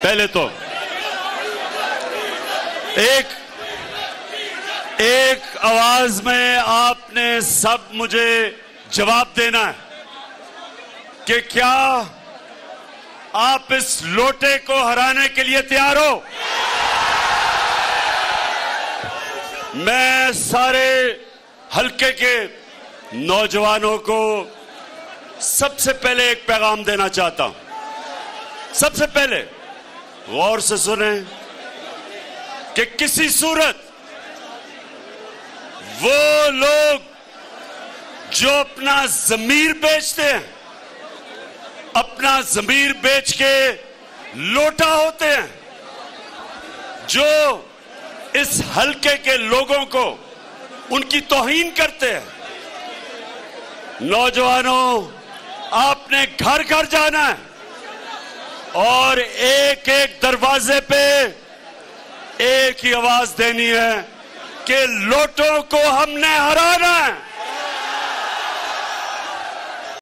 पहले तो एक आवाज में आपने सब मुझे जवाब देना है कि क्या आप इस लोटे को हराने के लिए तैयार हो। मैं सारे हलके के नौजवानों को सबसे पहले एक पैगाम देना चाहता हूं। सबसे पहले गौर से सुने कि किसी सूरत वो लोग जो अपना ज़मीर बेचते हैं, अपना ज़मीर बेच के लोटा होते हैं, जो इस हलके के लोगों को उनकी तौहीन करते हैं। नौजवानों, आपने घर घर जाना है और एक एक दरवाजे पे एक ही आवाज देनी है कि लोटों को हमने हराना है।